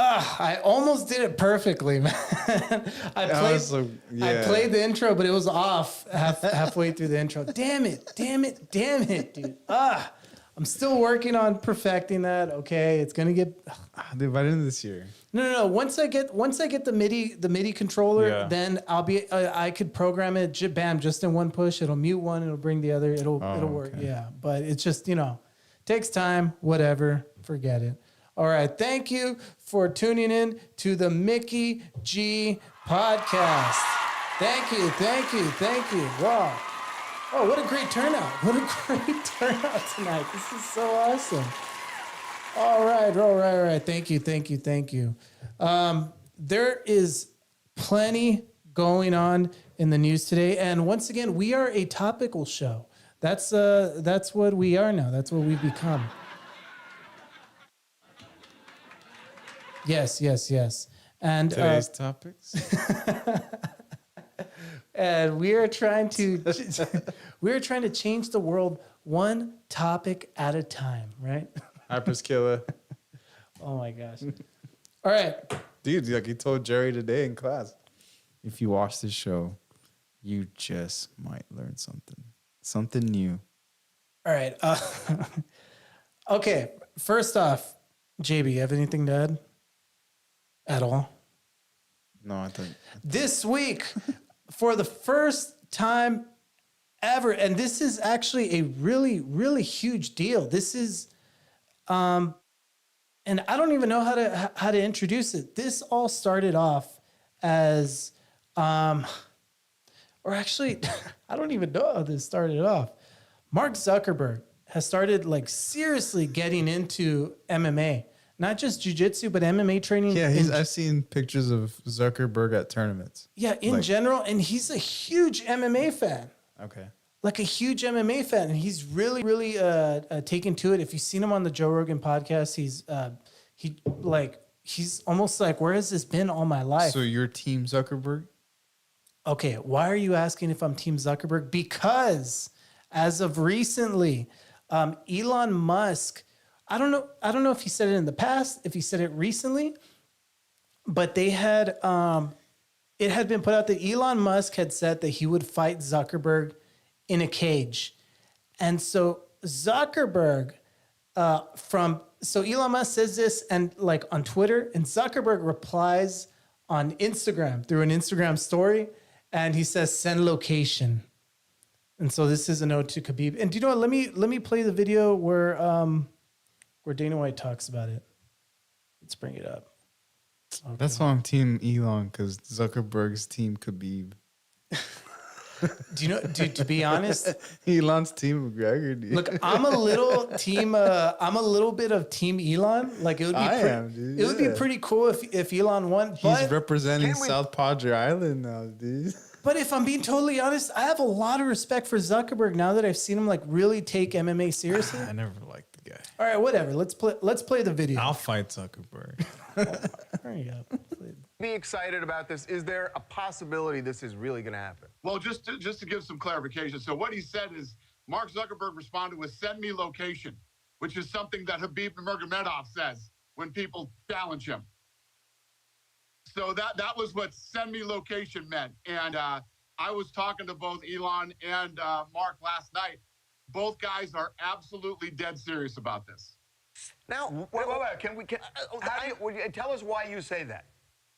I almost did it perfectly, man. I played the intro, but it was off halfway through the intro. Damn it, dude. I'm still working on perfecting that. Okay, it's gonna get. Dude, by the end of this year. No. Once I get the MIDI controller, then I'll be. I could program it. Bam, just in one push. It'll mute one. It'll bring the other. It'll work. Okay. Yeah, but it's just takes time. Whatever. Forget it. All right. Thank you for tuning in to the Mickey G podcast. Thank you. Wow. Oh, what a great turnout. What a great turnout tonight. This is so awesome. All right. Thank you. There is plenty going on in the news today. And once again, we are a topical show. That's what we are now. That's what we've become. Yes. And today's topics. And we are trying to change the world one topic at a time, right? Hyperskiller. Oh my gosh. All right. Dude, like he told Jerry today in class, if you watch this show, you just might learn something new. All right. Okay. First off, JB, you have anything to add at all? No, I thought this week, for the first time ever, and this is actually a really, really huge deal. This is, and I don't even know how to introduce it. This all started off as, or actually, I don't even know how this started off. Mark Zuckerberg has started seriously getting into MMA. Not just jiu-jitsu, but MMA training. Yeah, I've seen pictures of Zuckerberg at tournaments. Yeah, in general, and he's a huge MMA fan. Okay. Like a huge MMA fan, and he's really, really taken to it. If you've seen him on the Joe Rogan podcast, he's almost like, where has this been all my life? So you're Team Zuckerberg? Okay, why are you asking if I'm Team Zuckerberg? Because as of recently, Elon Musk. I don't know if he said it in the past, if he said it recently, but they had it had been put out that Elon Musk had said that he would fight Zuckerberg in a cage. And so Zuckerberg so Elon Musk says this and on Twitter, and Zuckerberg replies on Instagram through an Instagram story, and he says, "Send location." And so this is a note to Khabib. And do you know what? Let me play the video where Dana White talks about it. Let's bring it up. Okay. That's why I'm Team Elon, because Zuckerberg's Team Khabib. Do you know? To be honest, Elon's Team McGregor. Dude. Look, I'm a little team. I'm a little bit of Team Elon. It would be. It would be pretty cool if Elon won. He's representing South Padre Island now, dude. But if I'm being totally honest, I have a lot of respect for Zuckerberg now that I've seen him really take MMA seriously. I never liked the guy. All right, whatever. Let's play the video. I'll fight Zuckerberg. There you go. Be excited about this. Is there a possibility this is really going to happen? Well, just to give some clarification. So what he said is Mark Zuckerberg responded with "send me location," which is something that Khabib Nurmagomedov says when people challenge him. So that was what "send me location" meant. And I was talking to both Elon and Mark last night. Both guys are absolutely dead serious about this. Now, wait. Tell us why you say that.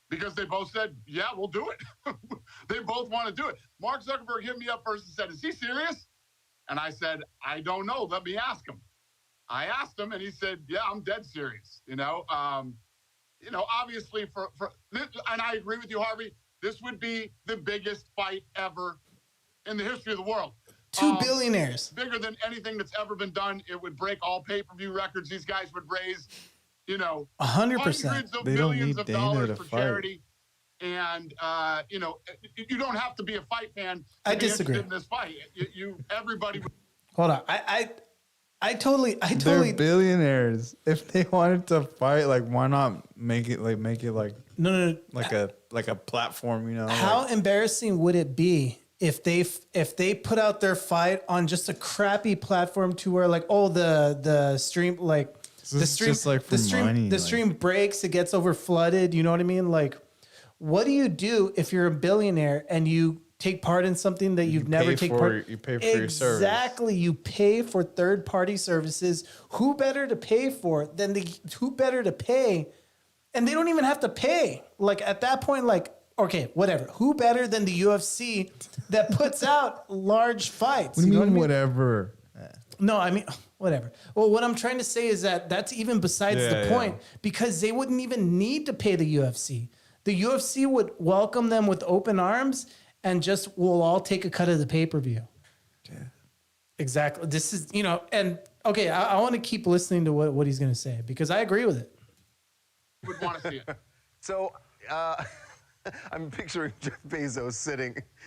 Because they both said, yeah, we'll do it. They both want to do it. Mark Zuckerberg hit me up first and said, is he serious? And I said, I don't know. Let me ask him. I asked him, and he said, yeah, I'm dead serious. Obviously and I agree with you, Harvey, this would be the biggest fight ever in the history of the world. Two billionaires. Bigger than anything that's ever been done. It would break all pay-per-view records. These guys would raise, 100%. hundreds of millions of dollars for fight. Charity. And, you don't have to be a fight fan I to be disagree. interested in this fight. Everybody would. Hold on. I totally. They're billionaires. If they wanted to fight, why not make it No. like a platform, How embarrassing would it be if they put out their fight on just a crappy platform to where the stream The stream, just like for the stream, money, the like- stream breaks. It gets over flooded. You know what I mean? Like, what do you do if you're a billionaire and you take part in something that you've never taken part? You pay for your service. Exactly. You pay for third party services. Who better to pay for it than who better to pay? And they don't even have to pay. Like at that point, like, okay, whatever. Who better than the UFC that puts out large fights? What do you know mean, what I whatever? No, I mean, whatever. Well, what I'm trying to say is that that's even besides the point because they wouldn't even need to pay the UFC. The UFC would welcome them with open arms and just we'll all take a cut of the pay-per-view. Yeah. Exactly. This is, and okay, I want to keep listening to what he's going to say because I agree with it. Would want to see it. So I'm picturing Jeff Bezos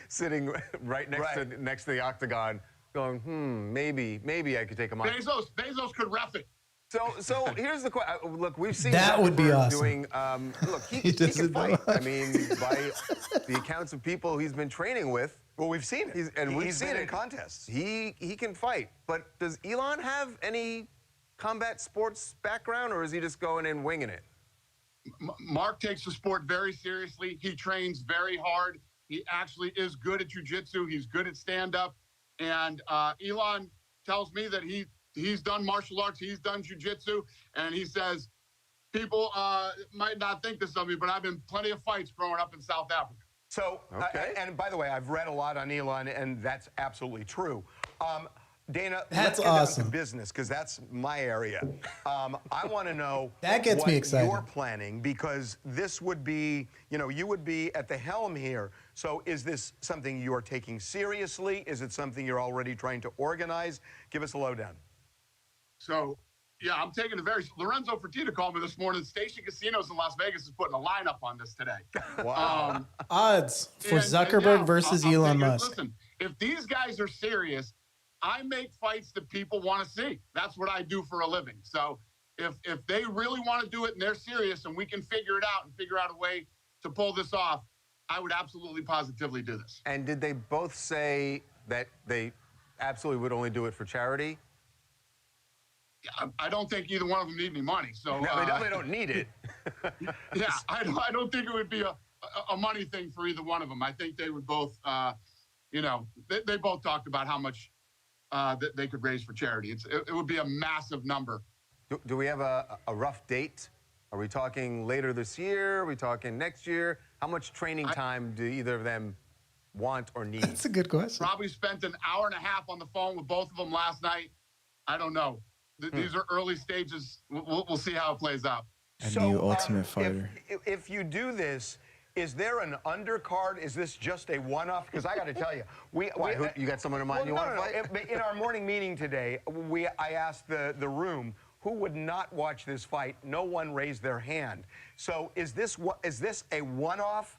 sitting right next to the octagon, going, maybe I could take a mic. Bezos could ref it. So here's the question. Look, we've seen That would be Zuckerberg awesome. Doing, look, he doesn't can fight. know. I mean, by the accounts of people he's been training with. Well, we've seen it. He's been in contests. He can fight. But does Elon have any combat sports background, or is he just going in winging it? Mark takes the sport very seriously. He trains very hard. He actually is good at jiu-jitsu. He's good at stand-up. And Elon tells me that he's done martial arts. He's done jiu-jitsu. And he says, people might not think this of me, but I've been plenty of fights growing up in South Africa. So, and by the way, I've read a lot on Elon, and that's absolutely true. Dana, That's let's get down awesome. to business because that's my area. I want to know That gets what me excited. you're planning because this would be, you would be at the helm here. So is this something you're taking seriously? Is it something you're already trying to organize? Give us a lowdown. So, yeah, I'm taking it very. Lorenzo Fertitta called me this morning. Station Casinos in Las Vegas is putting a lineup on this today. Wow. Odds for And Zuckerberg yeah, versus I'm Elon thinking, Musk. Listen, if these guys are serious, I make fights that people want to see. That's what I do for a living. So if they really want to do it and they're serious and we can figure it out and figure out a way to pull this off, I would absolutely positively do this. And did they both say that they absolutely would only do it for charity? I don't think either one of them need any money. So No, they definitely don't need it. yeah, I don't think it would be a money thing for either one of them. I think they would both, they both talked about how much that they could raise for charity. It would be a massive number. Do we have a rough date? Are we talking later this year? Are we talking next year? How much training time do either of them want or need? That's a good question. Probably spent an hour and a half on the phone with both of them last night. I don't know. These are early stages. We'll see how it plays out. A new Ultimate Fighter. If you do this, is there an undercard? Is this just a one-off? Because I got to tell you, You got someone in mind you want to fight? In our morning meeting today, I asked the room who would not watch this fight. No one raised their hand. So is this a one-off,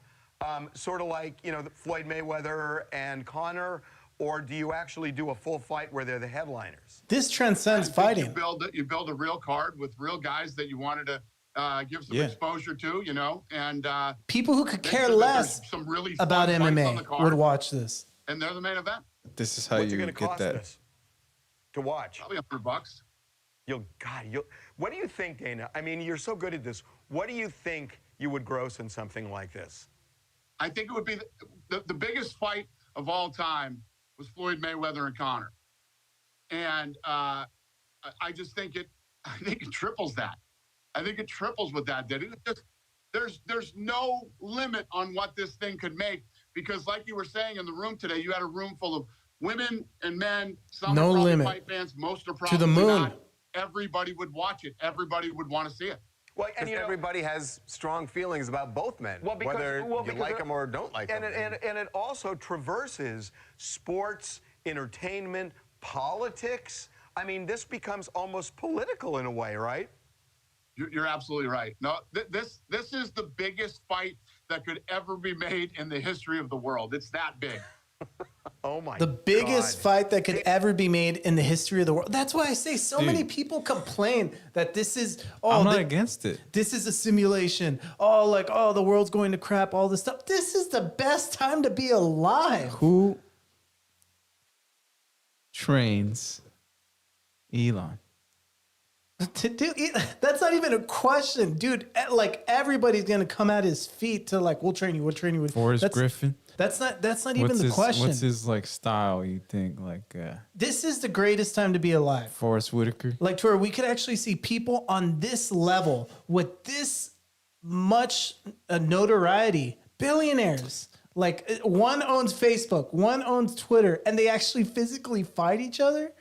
sort of like Floyd Mayweather and Conor, or do you actually do a full fight where they're the headliners? This transcends I think fighting. You build a real card with real guys that you wanted to give some exposure to, and People who could they care said that less there's some really about fun fights on the MMA card, would watch this. and they're the main event. This is how What's it you going to get cost that. us to watch? Probably $100. What do you think, Dana? I mean, you're so good at this. What do you think you would gross in something like this? I think it would be the biggest fight of all time was Floyd Mayweather and Conor, and I just think it triples that. I think it triples what that did. There's no limit on what this thing could make because, like you were saying in the room today, you had a room full of women and men. Some No are probably limit. fight fans. Most are probably the moon. not. Everybody would watch it. Everybody would want to see it. Well, Because everybody has strong feelings about both men, whether you like them or don't like them. And it also traverses sports, entertainment, politics. I mean, this becomes almost political in a way, right? You're absolutely right. No, this is the biggest fight that could ever be made in the history of the world. It's that big. Oh my! The biggest God. fight that could ever be made in the history of the world. That's why I say so many people complain that this is. I'm not against it. This is a simulation. The world's going to crap. All this stuff. This is the best time to be alive. Who trains Elon? Dude, that's not even a question, dude. Like everybody's gonna come at his feet to like, we'll train you. Forrest Griffin. That's not even the question. What's his like style? You think like This is the greatest time to be alive. Forrest Whitaker? Like to where we could actually see people on this level with this much notoriety, billionaires. Like one owns Facebook, one owns Twitter, and they actually physically fight each other.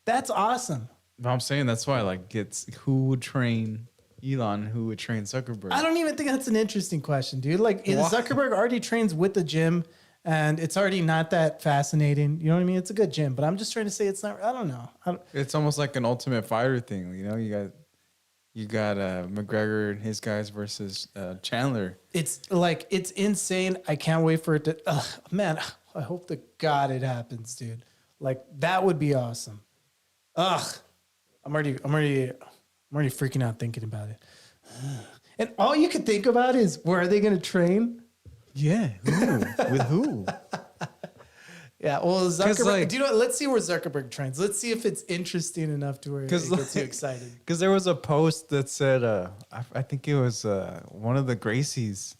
That's awesome. But I'm saying that's why like who would train Elon? Who would train Zuckerberg? I don't even think that's an interesting question, dude. Like Zuckerberg already trains with the gym, and it's already not that fascinating. You know what I mean? It's a good gym, but I'm just trying to say it's not. I don't know. It's almost like an Ultimate Fighter thing. You know, you got McGregor and his guys versus Chandler. It's insane. I can't wait for it to. Man, I hope to God it happens, dude. Like that would be awesome. I'm already freaking out thinking about it. And all you can think about is where are they going to train? Yeah, with who? Yeah, well, Zuckerberg. Like, do you know what? Let's see where Zuckerberg trains. Let's see if it's interesting enough to where it gets you excited. Because there was a post that said, I think it was one of the Gracies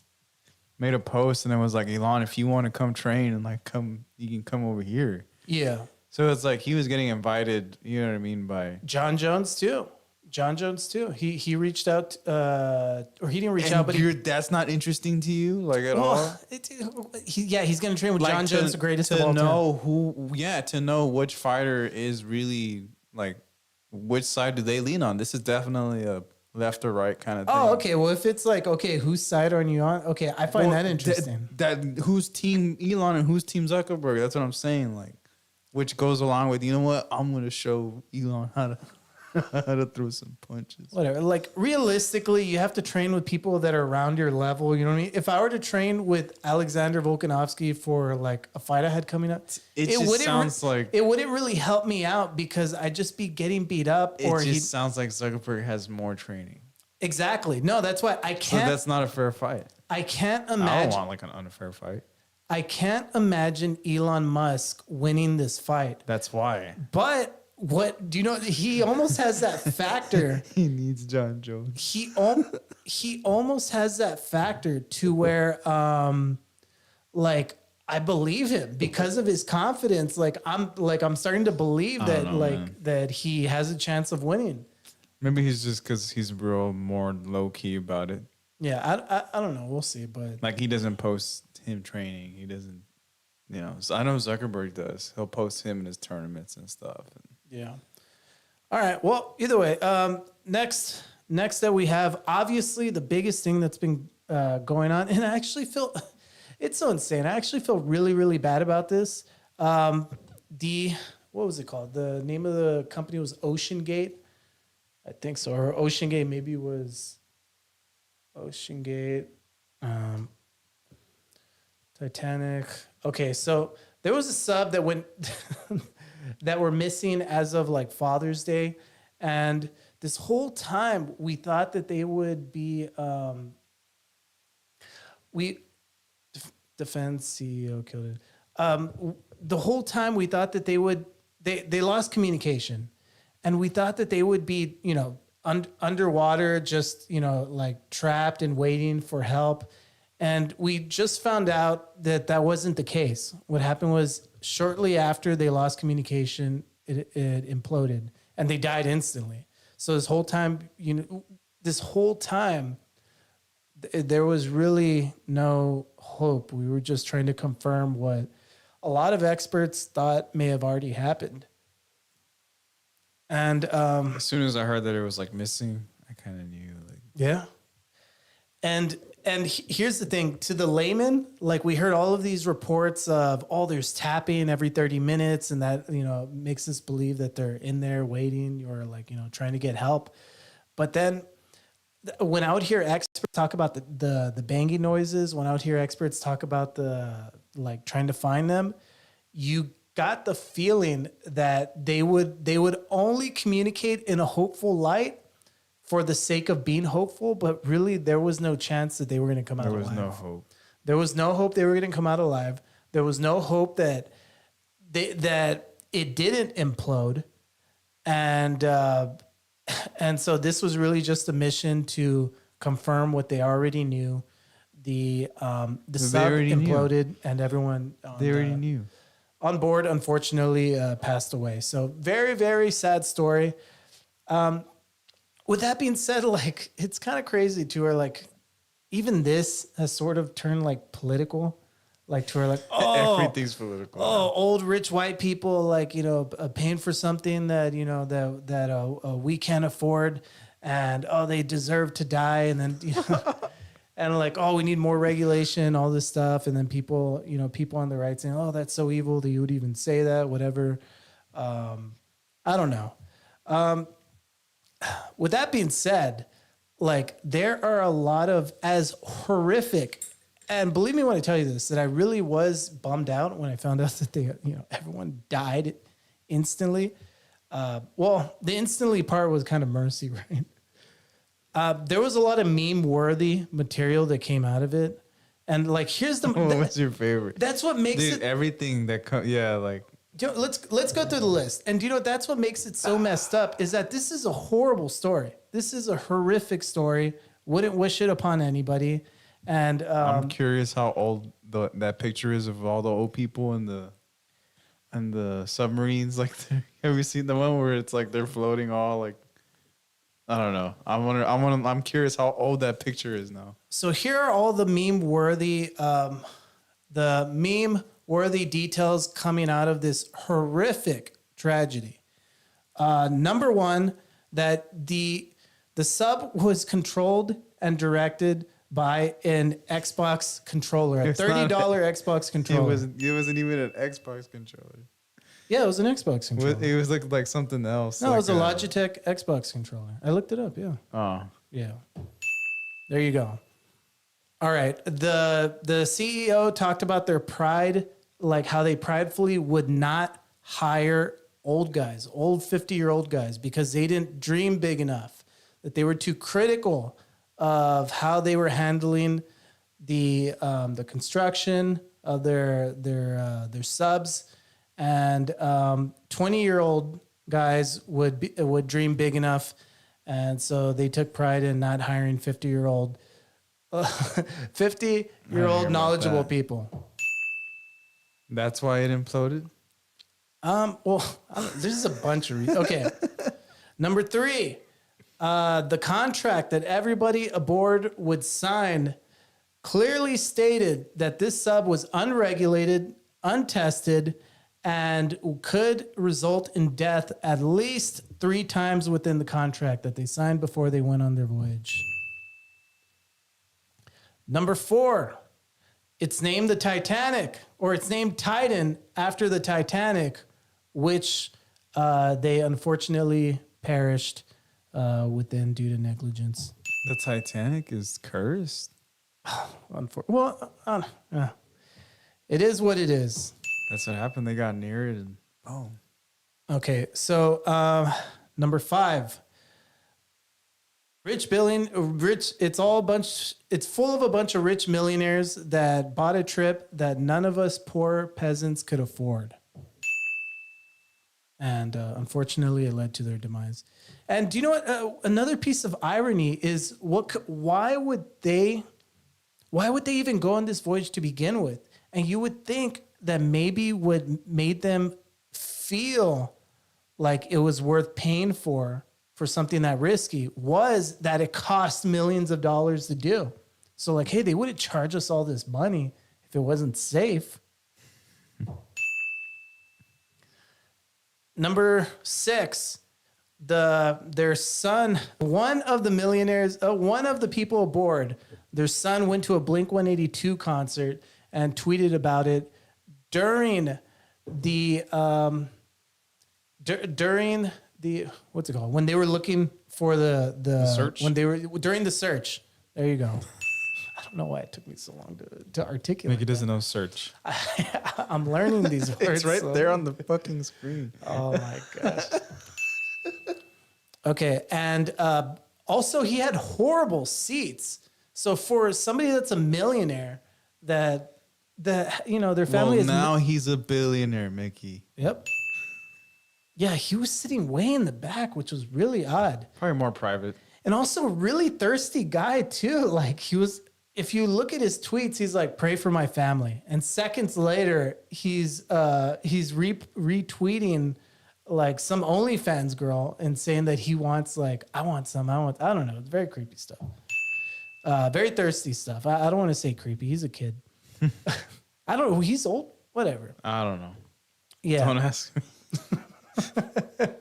made a post, and it was like, Elon, if you want to come train and like you can come over here. Yeah. So it's like he was getting invited. You know what I mean by John Jones too. He reached out, or he didn't reach out, but that's not interesting to you, like at all. He's going to train with Like John Jones, the greatest of all time. To know which fighter is really like, which side do they lean on? This is definitely a left or right kind of thing. Oh, okay. Well, if it's like, okay, whose side are you on? Okay, I find that interesting. That who's team Elon and who's team Zuckerberg? That's what I'm saying. Like, which goes along with, you know what? I'm gonna show Elon how to throw some punches. Whatever. Like realistically, you have to train with people that are around your level. You know what I mean? If I were to train with Alexander Volkanovski for like a fight I had coming up, it just sounds like it wouldn't really help me out because I'd just be getting beat up. It just sounds like Zuckerberg has more training. Exactly. No, that's why I can't. So that's not a fair fight. I can't imagine. I don't want like an unfair fight. I can't imagine Elon Musk winning this fight. That's why. But what do you know? He almost has that factor. He needs John Jones. He almost has that factor to where, like I believe him because of his confidence. I'm starting to believe that that he has a chance of winning. Maybe he's just because he's real more low key about it. Yeah, I don't know. We'll see, but like he doesn't post him training. He doesn't, you know. So I know Zuckerberg does. He'll post him in his tournaments and stuff. Yeah. All right. Well, either way, next that we have, obviously the biggest thing that's been going on, and I actually feel it's so insane. I actually feel really, really bad about this. What was it called? The name of the company was Ocean Gate. I think so. Or Ocean Gate maybe was Ocean Gate. Titanic. Okay, so there was a sub that went that were missing as of like Father's Day, and this whole time we thought that they would be defense CEO killed it. The whole time we thought that they lost communication, and we thought that they would be, you know, underwater, just, you know, like trapped and waiting for help. And we just found out that that wasn't the case. What happened was shortly after they lost communication, it imploded and they died instantly. So this whole time, there was really no hope. We were just trying to confirm what a lot of experts thought may have already happened. And as soon as I heard that it was like missing, I kind of knew. Like, yeah. And here's the thing, to the layman, like we heard all of these reports of, there's tapping every 30 minutes and that, you know, makes us believe that they're in there waiting or like, you know, trying to get help. But then when I would hear experts talk about the banging noises, when I would hear experts talk about the, like trying to find them, you got the feeling that they would only communicate in a hopeful light for the sake of being hopeful, but really there was no chance that they were going to come out alive. There was no hope. There was no hope they were going to come out alive. There was no hope that that it didn't implode. And And so this was really just a mission to confirm what they already knew. The sub already knew. imploded, and everyone They already knew. on board, unfortunately, passed away. So very, very sad story. With that being said, like, it's kind of crazy to her. Like, even this has sort of turned like political, like to her, like, oh, Everything's political. oh, old rich white people, like, paying for something that that we can't afford, and oh, they deserve to die, and then and like, oh, we need more regulation, all this stuff, and then people on the right saying, oh, that's so evil that you would even say that, whatever. I don't know. With that being said, like, there are a lot of as horrific, and believe me when I tell you this, that I really was bummed out when I found out that everyone died instantly. Well, the instantly part was kind of mercy, right? There was a lot of meme-worthy material that came out of it, and like, here's the. What was your favorite? That's what makes Dude, it. everything that like. Let's go through the list. And that's what makes it so messed up, is that this is a horrible story. This is a horrific story. Wouldn't wish it upon anybody. And I'm curious how old that picture is of all the old people and the submarines. Like, have you seen the one where it's like they're floating all like? I don't know. I'm curious how old that picture is now. So here are all the meme-worthy details coming out of this horrific tragedy. Number one, that the sub was controlled and directed by an Xbox controller, a $30 Xbox controller. It wasn't even an Xbox controller. Yeah, it was an Xbox controller. It was like something else. No, like it was a Logitech Xbox controller. I looked it up, yeah. Oh. Yeah. There you go. All right. The CEO talked about their pride, like how they pridefully would not hire old guys, old 50-year-old guys, because they didn't dream big enough, that they were too critical of how they were handling the construction of their subs, and 20-year-old guys would dream big enough, and so they took pride in not hiring 50-year-old knowledgeable people. That's why it imploded? Well, there's a bunch of reasons. Okay. Number 3, the contract that everybody aboard would sign clearly stated that this sub was unregulated, untested, and could result in death at least 3 times within the contract that they signed before they went on their voyage. Number 4, it's named the Titanic, or it's named Titan after the Titanic, which they unfortunately perished within due to negligence. The Titanic is cursed? It is what it is. That's what happened. They got near it and boom. Okay, so number 5. It's full of a bunch of rich millionaires that bought a trip that none of us poor peasants could afford. And unfortunately, it led to their demise. And do you know what? Another piece of irony is why would they even go on this voyage to begin with? And you would think that maybe what made them feel like it was worth paying for something that risky was that it cost millions of dollars to do. So like, hey, they wouldn't charge us all this money if it wasn't safe. Number 6, their son, one of the millionaires, one of the people aboard, their son went to a Blink-182 concert and tweeted about it during the what's it called? When they were looking for the search? When they were during the search. There you go. I don't know why it took me so long to articulate. Mickey doesn't know search. I'm learning these words. It's right there on the fucking screen. Oh my gosh. Okay, and also he had horrible seats. So for somebody that's a millionaire, that their family well, is now he's a billionaire, Mickey. Yep. Yeah, he was sitting way in the back, which was really odd. Probably more private. And also really thirsty guy too. Like he was, if you look at his tweets, he's like, pray for my family. And seconds later, he's retweeting like some OnlyFans girl and saying that he wants like, I don't know. It's very creepy stuff. Very thirsty stuff. I don't want to say creepy. He's a kid. I don't know. He's old. Whatever. I don't know. Yeah. Don't ask me. That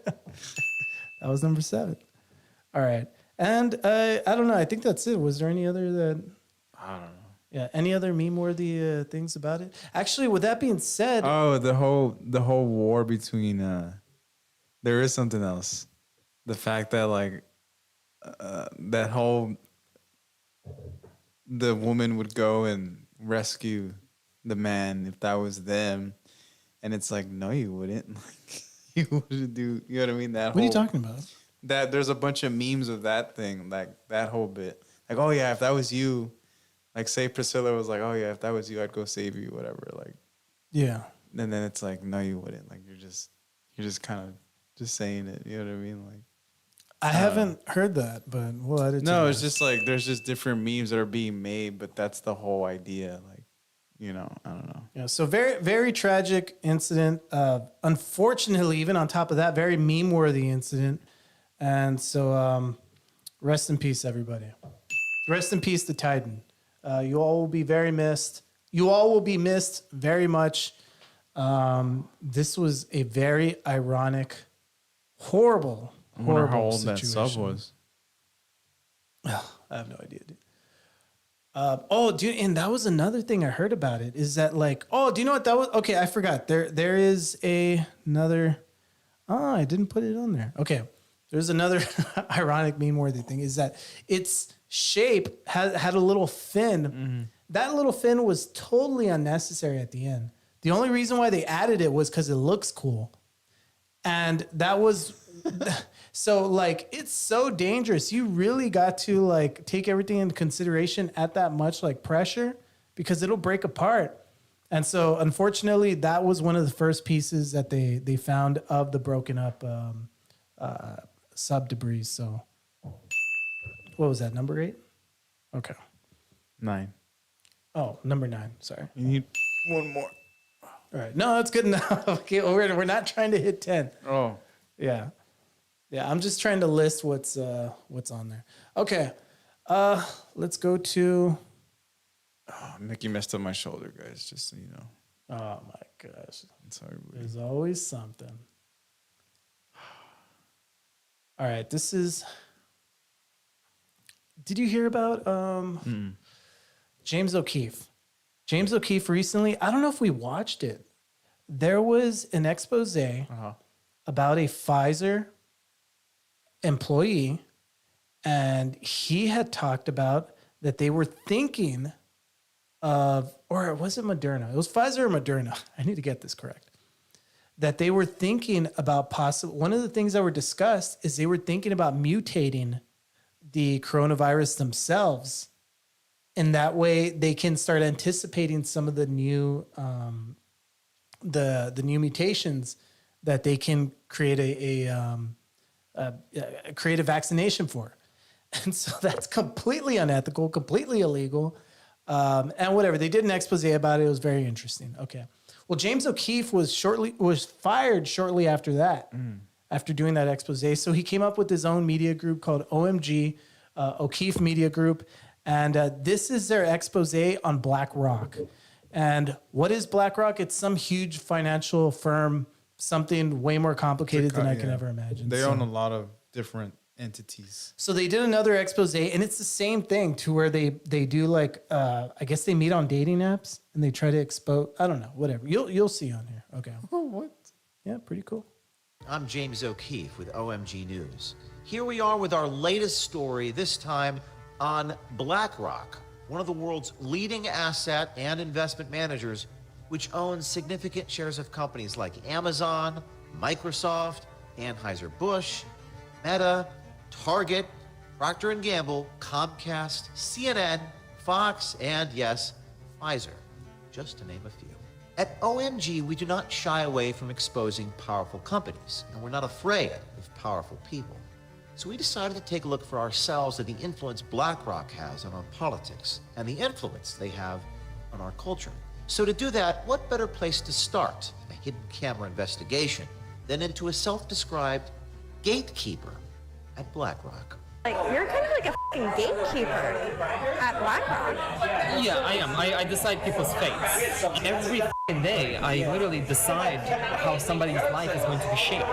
was number 7. All right. And I don't know. I think that's it. Was there any other that? I don't know. Yeah. Any other meme-worthy things about it? Actually, with that being said, Oh, the whole war between. There is something else. The fact that like that whole the woman would go and rescue the man if that was them, and it's like no, you wouldn't. Like you wouldn't do. You know what I mean? That what are you whole- talking about? That there's a bunch of memes of that thing, like that whole bit. Like, oh yeah, if that was you, like say Priscilla was like, oh yeah, if that was you, I'd go save you, whatever. Like, Yeah. and then it's like, no, you wouldn't. Like, you're just kind of just saying it. You know what I mean? Like, I haven't heard that, but we'll edit no, it. it's just like there's just different memes that are being made, but that's the whole idea. Like, you know, I don't know. Yeah, so very, very tragic incident. Unfortunately, even on top of that, very meme-worthy incident. And so, rest in peace, everybody. Rest in peace, the Titan. You all will be very missed. You all will be missed very much. This was a very ironic, horrible, I wonder horrible how old situation. that sub was. I have no idea, dude. Dude, and that was another thing I heard about it is that like, oh, do you know what that was? Okay, I forgot. There is another. Oh, I didn't put it on there. Okay, there's another ironic meme-worthy thing is that its shape had a little fin. Mm-hmm. That little fin was totally unnecessary at the end. The only reason why they added it was because it looks cool, and that was. So like it's so dangerous. You really got to like take everything into consideration at that much like pressure because it'll break apart. And so unfortunately that was one of the first pieces that they found of the broken up sub debris. So what was that, number 8? Okay. 9. Oh, number 9. Sorry. You need one more. All right. No, that's good enough. Okay, we're not trying to hit 10. Oh. Yeah. Yeah, I'm just trying to list what's on there. Okay. Let's go to Mickey messed up my shoulder, guys, just so you know. oh my gosh. Sorry. There's always something. All right, this is did you hear about James O'Keefe? James O'Keefe recently, I don't know if we watched it. There was an expose about a Pfizer employee, and he had talked about that they were thinking of, or was it Moderna? It was Pfizer or Moderna. I need to get this correct. That they were thinking about one of the things that were discussed is they were thinking about mutating the coronavirus themselves. And that way they can start anticipating some of the new, the new mutations that they can create create a vaccination for. And so that's completely unethical, completely illegal. And whatever, they did an expose about it. It was very interesting. Okay. Well, James O'Keefe was fired shortly after that, after doing that expose. So he came up with his own media group called OMG, O'Keefe Media Group. And this is their expose on BlackRock. And what is BlackRock? It's some huge financial firm, something way more complicated than I can ever imagine. They own a lot of different entities. So they did another expose, and it's the same thing to where they do like I guess they meet on dating apps and they try to expose. I don't know, whatever. You'll see on here. Okay. Oh, what? Yeah, pretty cool. I'm James O'Keefe with OMG News. Here we are with our latest story, this time on BlackRock, one of the world's leading asset and investment managers, which owns significant shares of companies like Amazon, Microsoft, Anheuser-Busch, Meta, Target, Procter & Gamble, Comcast, CNN, Fox, and yes, Pfizer, just to name a few. At OMG, we do not shy away from exposing powerful companies, and we're not afraid of powerful people. So we decided to take a look for ourselves at the influence BlackRock has on our politics and the influence they have on our culture. So to do that, what better place to start a hidden camera investigation than into a self-described gatekeeper at BlackRock? Like, you're kind of like a fucking gatekeeper at BlackRock. Yeah, I am. I decide people's fates. Every fucking day, I literally decide how somebody's life is going to be shaped.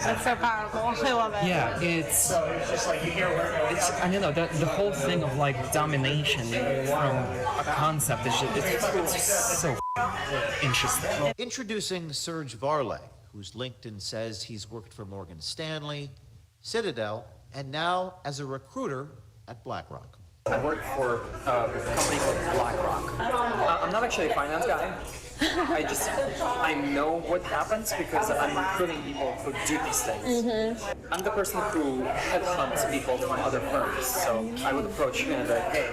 That's so powerful. I love it. Yeah, it's I don't know, the whole thing of like domination from a concept is it's so interesting. Introducing Serge Varley, whose LinkedIn says he's worked for Morgan Stanley, Citadel, and now as a recruiter at BlackRock. I work for a company called BlackRock. I'm not actually a finance guy. I know what happens because I'm recruiting people who do these things. I'm the person who headhunts people from other firms. So I would approach you and be like, hey,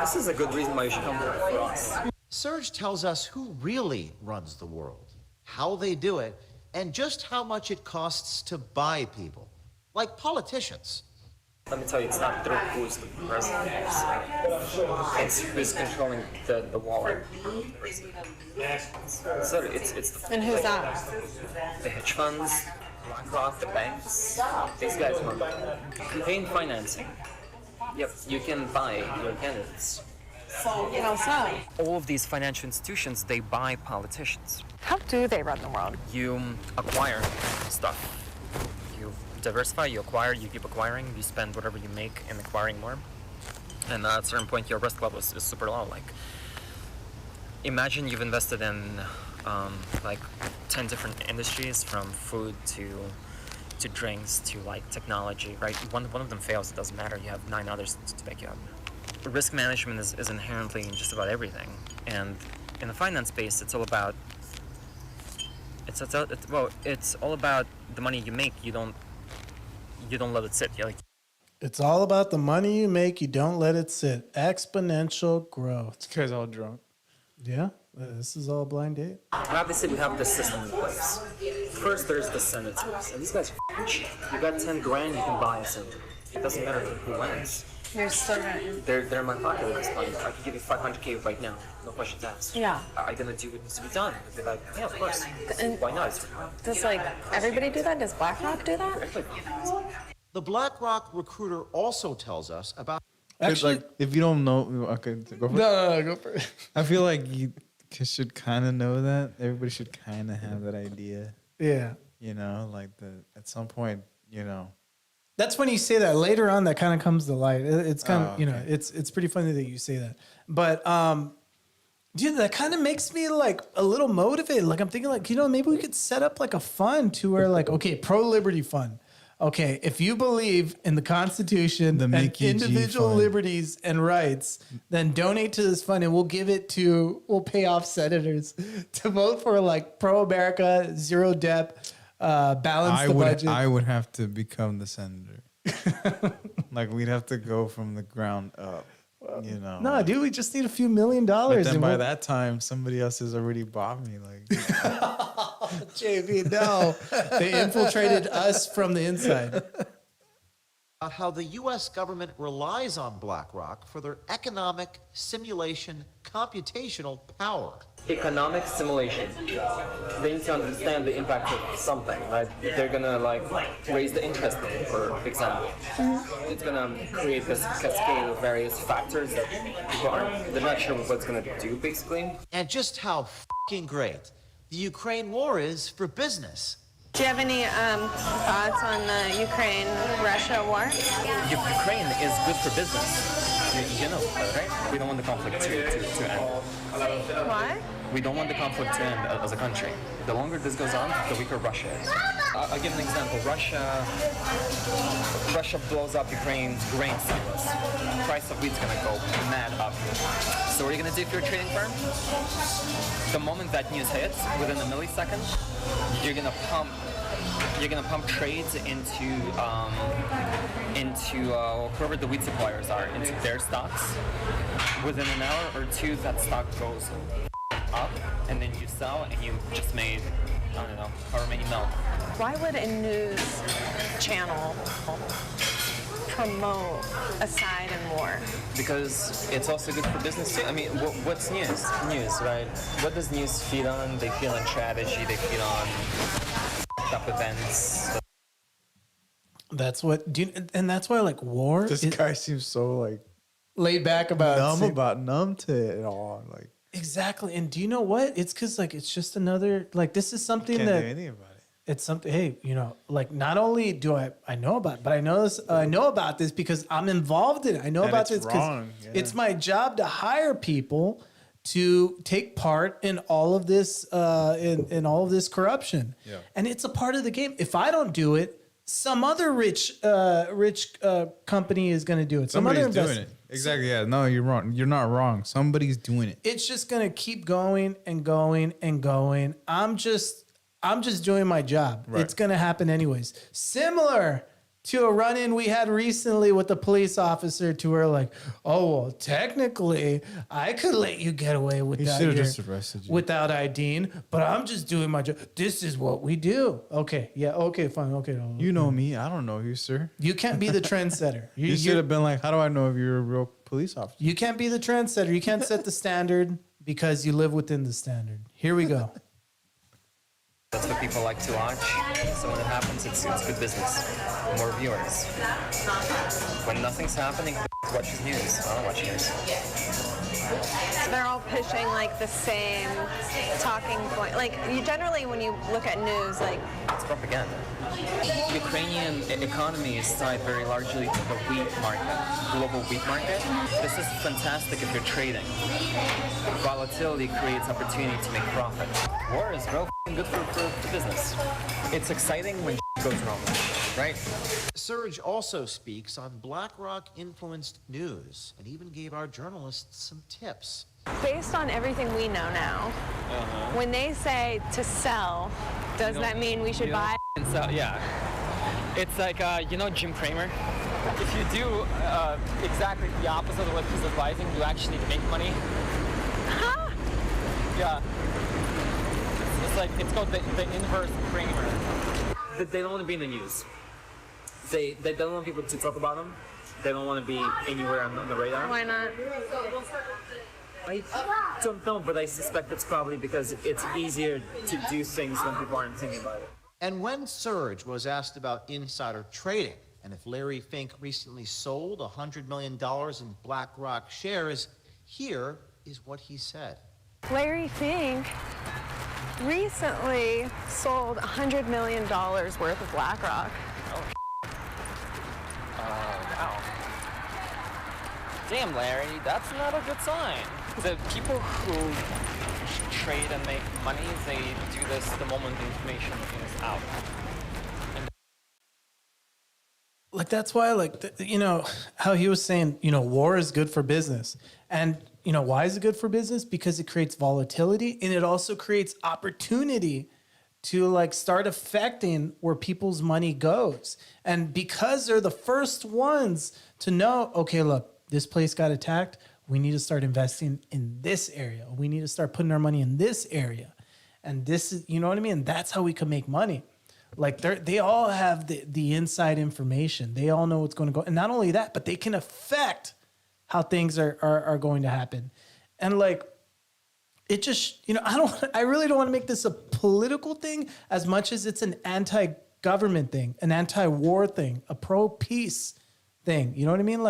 this is a good reason why you should come work for us. Serge tells us who really runs the world, how they do it, and just how much it costs to buy people, like politicians. Let me tell you, it's not through who's the president. It's who's controlling the wallet. So it's the, And who's that? the hedge funds, BlackRock, the banks. These guys run campaign financing. Yep, you can buy your candidates. How so? All of these financial institutions, they buy politicians. How do they run the world? You acquire stuff. You diversify, you acquire, you keep acquiring, you spend whatever you make in acquiring more. And at a certain point, your risk level is super low. Like, imagine you've invested in like 10 different industries, from food to drinks to like technology, right? One of them fails, it doesn't matter. You have 9 others to back you up. Risk management is inherently in just about everything. And in the finance space, it's all about it's all about the money you make. You don't let it sit. You're like, It's all about the money you make. You don't let it sit. Exponential growth. This guy's all drunk. Yeah, this is all a blind date. obviously we have this system in place. First, there's the senators, and these guys are f***ing cheap. You got 10 grand, you can buy a senator. It doesn't matter who wins. You're still right. They're in my pocket at this point. I can give you 500K right now, no questions asked. Yeah. Are you gonna do what needs to be done? They'd be like, yeah, of course. And Why not? It's does like everybody do that? Does BlackRock do that? The BlackRock recruiter also tells us about Actually, like, if you don't know, okay, go for it. no, go for it. I feel like you should kind of know that. Everybody should kind of have that idea. Yeah. You know, like at some point, you know. That's when you say that. Later on, that kind of comes to light. It's kind of, Oh, okay. it's pretty funny that you say that. But, dude, that kind of makes me like a little motivated. Like I'm thinking like, maybe we could set up like a fund to where like, okay, pro-liberty fund. Okay, if you believe in the Constitution The and Mickey G individual fund. liberties and rights, then donate to this fund and we'll pay off senators to vote for like pro-America, zero debt, balance the budget. I would have to become the senator. Like we'd have to go from the ground up. You know. No, dude, we just need a few $1 million. But then and by we'll- that time, somebody else has already bought me. Like, JB, no. They infiltrated us from the inside. how the U.S. government relies on BlackRock for their economic simulation computational power. economic simulation. They need to understand the impact of something, right? They're gonna like raise the interest rate, for example. It's gonna create this cascade of various factors that they're not sure what it's gonna do, basically. And just how fucking great the Ukraine war is for business. Do you have any thoughts on the Ukraine-Russia war? Ukraine is good for business. You know, right? We don't want the conflict to end. Why? We don't want the conflict to end as a country. The longer this goes on, the weaker Russia is. I'll give an example. Russia blows up Ukraine's grain silos. The price of wheat's gonna go mad up. So what are you gonna do if you're a trading firm? The moment that news hits, within a millisecond, you're gonna pump trades into whoever the wheat suppliers are, into their stocks. Within an hour or two, that stock goes up, and then you sell, and you just made, I don't know, however many mil. Why would a news channel promote a side in war? Because it's also good for business too. I mean, what's news? News, right? What does news feed on? They feed on strategy. They feed on up events. That's what, and that's why like war. This guy seems so like laid back about numb to it all. Like exactly. And do you know what? It's because like it's just another like this is something can't that do anything about it. it's something. Hey, like not only do I know about it, but I know about this because I'm involved in it. I know And about it's this wrong, because yeah. it's my job to hire people to take part in all of this in all of this corruption. Yeah. And it's a part of the game. If I don't do it, some other rich company is going to do it. Somebody's doing it. Exactly. Yeah. No, you're wrong. You're not wrong. Somebody's doing it. It's just going to keep going and going and going. I'm just doing my job. Right. It's going to happen anyways. Similar to a run-in we had recently with the police officer to where like, oh, well, technically I could let you get away with He that should have here just arrested you. without IDing, but I'm just doing my job. This is what we do. Okay. Yeah. Okay. Fine. Okay. No, You know me. I don't know you, sir. you can't be the trendsetter. You should have been like, how do I know if you're a real police officer? You can't be the trendsetter. You can't set the standard because you live within the standard. Here we go. That's what people like to watch. So when it happens, it's good business. More viewers. When nothing's happening, watches news. I don't watch news. They're all pushing like the same talking point. Like you generally, when you look at news, like It's propaganda. Ukrainian economy is tied very largely to the wheat market, global wheat market. This is fantastic if you're trading. Volatility creates opportunity to make profit. War is real good for business. It's exciting when goes wrong, right? Surge also speaks on BlackRock-influenced news and even gave our journalists some tips. based on everything we know now, when they say to sell, does that mean we should buy? And so, yeah. It's like, Jim Cramer? If you do exactly the opposite of what he's advising, you actually make money. Huh? Yeah. It's called the inverse Cramer. They don't want to be in the news. They don't want people to talk about them. They don't want to be anywhere on the radar. Why not? I don't know, but I suspect it's probably because it's easier to do things when people aren't thinking about it. And when Surge was asked about insider trading and if Larry Fink recently sold $100 million in BlackRock shares, here is what he said. Larry Fink recently sold $100 million worth of BlackRock. Wow. Damn, Larry, that's not a good sign. The people who trade and make money, they do this the moment the information is out. Like, that's why, how he was saying, war is good for business. And, why is it good for business? Because it creates volatility and it also creates opportunity to start affecting where people's money goes. And because they're the first ones to know, okay, look, this place got attacked. We need to start investing in this area. We need to start putting our money in this area. And this is, you know what I mean? That's how we can make money. They all have the inside information. They all know what's going to go. And not only that, but they can affect how things are going to happen. And it just, I really don't want to make this a political thing as much as it's an anti-government thing, an anti-war thing, a pro-peace thing. You know what I mean?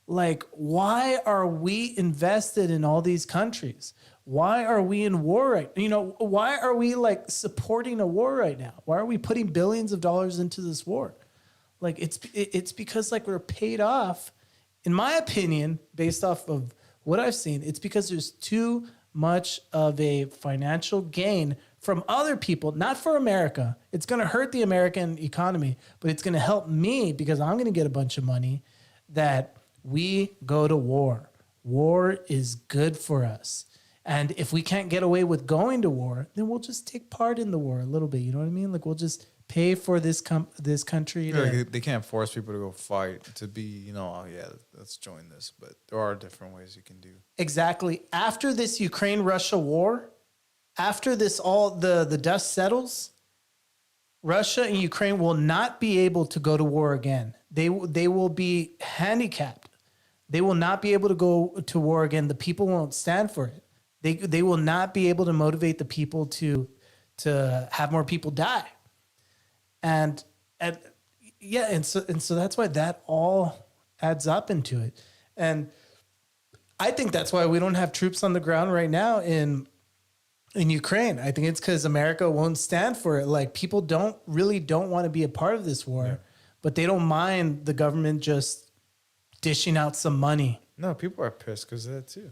Why are we invested in all these countries? Why are we in war right? Why are we supporting a war right now? Why are we putting billions of dollars into this war? It's because we're paid off. In my opinion, based off of what I've seen, it's because there's too much of a financial gain from other people, not for America. It's going to hurt the American economy, but it's going to help me because I'm going to get a bunch of money that we go to war. War is good for us. And if we can't get away with going to war, then we'll just take part in the war a little bit. You know what I mean? We'll just pay for this country. They can't force people to go fight to be, let's join this. But there are different ways you can do. Exactly. After this Ukraine-Russia war, after this, all the dust settles, Russia and Ukraine will not be able to go to war again. They will be handicapped. They will not be able to go to war again. The people won't stand for it. They will not be able to motivate the people to have more people die. And so that's why that all adds up into it. And I think that's why we don't have troops on the ground right now in Ukraine. I think it's because America won't stand for it. Like, people don't want to be a part of this war, but they don't mind the government just dishing out some money. No, people are pissed because of that too.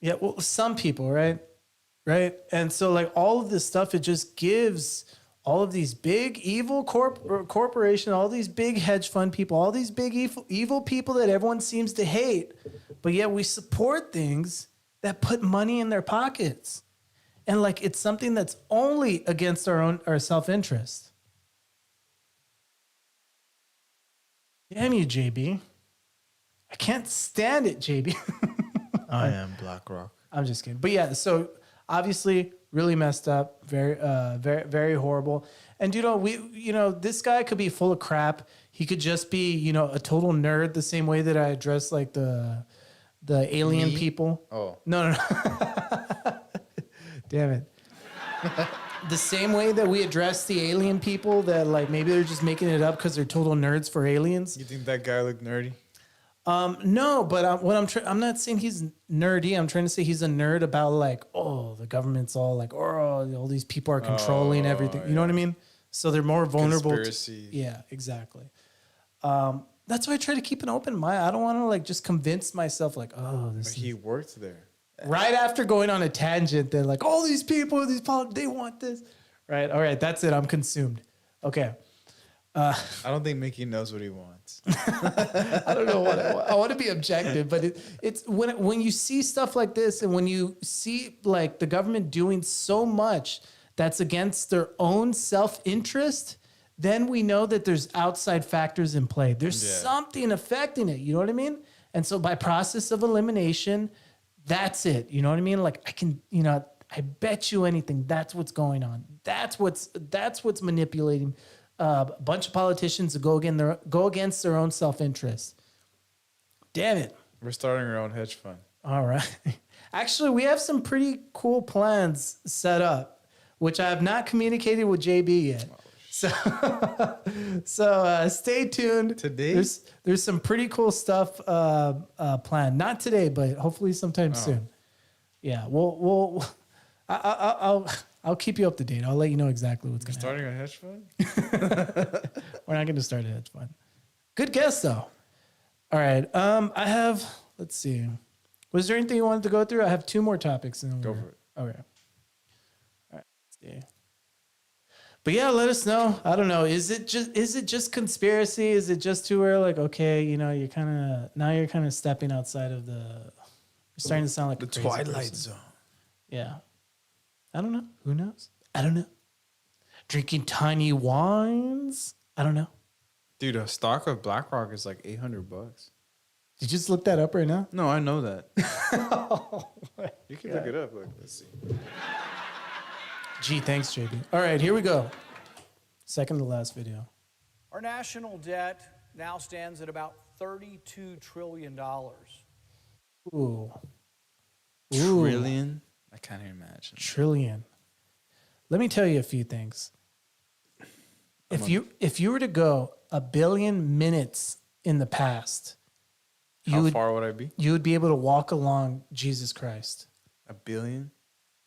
Yeah, well, some people, right? And so, like, all of this stuff, it just gives all of these big evil corporation, all these big hedge fund people, all these big evil people that everyone seems to hate, but yet we support things that put money in their pockets. And like, it's something that's only against our self-interest. Damn you, JB. I can't stand it, JB. I am BlackRock. I'm just kidding. But yeah, so obviously really messed up, very, very horrible. And this guy could be full of crap. He could just be, a total nerd, the same way that I address like the alien people. Oh. No. Damn it. The same way that we address the alien people that like maybe they're just making it up because they're total nerds for aliens. You think that guy looked nerdy? No, but I'm not saying he's nerdy. I'm trying to say he's a nerd about like, oh, the government's all like, oh, all these people are controlling everything. You know what I mean? So they're more vulnerable. Conspiracy. Yeah, exactly. That's why I try to keep an open mind. I don't want to like just convince myself like, oh, He worked there. Right after going on a tangent, they're like, all these people, they want this. Right. All right. That's it. I'm consumed. Okay. I don't think Mickey knows what he wants. I don't know what I want to be objective, but it's when you see stuff like this and when you see like the government doing so much that's against their own self-interest, then we know that there's outside factors in play. There's something affecting it. You know what I mean? And so by process of elimination, that's it. You know what I mean? Like I can, I bet you anything. That's what's going on. That's what's manipulating a bunch of politicians to go against their own self-interest. Damn it. We're starting our own hedge fund. All right. Actually, we have some pretty cool plans set up, which I have not communicated with JB yet. So stay tuned. Today? There's some pretty cool stuff planned. Not today, but hopefully sometime soon. Yeah, I'll keep you up to date. I'll let you know exactly what's going to happen. Starting a hedge fund? We're not going to start a hedge fund. Good guess, though. All right. I have, let's see. Was there anything you wanted to go through? I have two more topics. Go for it. Okay. All right. Let's see. But yeah, let us know. I don't know. Is it just conspiracy? Is it just too early? Like, okay, you're kind of stepping outside of you're starting to sound like the a crazy Twilight person. Zone. Yeah. I don't know. Who knows? I don't know. Drinking tiny wines? I don't know. Dude, a stock of BlackRock is like $800. Did you just look that up right now? No, I know that. You can look it up. Look, let's see. Gee, thanks, JB. All right, here we go. Second to last video. Our national debt now stands at about $32 trillion. Ooh. Trillion? I can't imagine. Trillion. Let me tell you a few things. If you were to go 1 billion minutes in the past, How far would I be? You would be able to walk along Jesus Christ. 1 billion?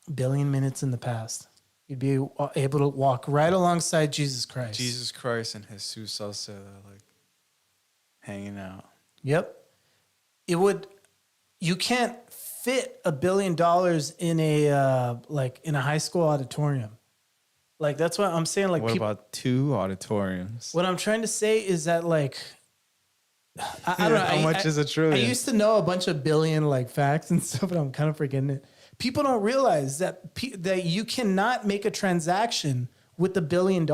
1 billion minutes in the past. You'd be able to walk right alongside Jesus Christ. Jesus Christ and Jesus Salcedo, like hanging out. Yep. You can't fit $1 billion in a high school auditorium. Like, that's what I'm saying. Like, what about 2 auditoriums? What I'm trying to say is that, like, I don't know. How much is a trillion? I used to know a bunch of billion like facts and stuff, but I'm kind of forgetting it. People don't realize that you cannot make a transaction with $1 billion.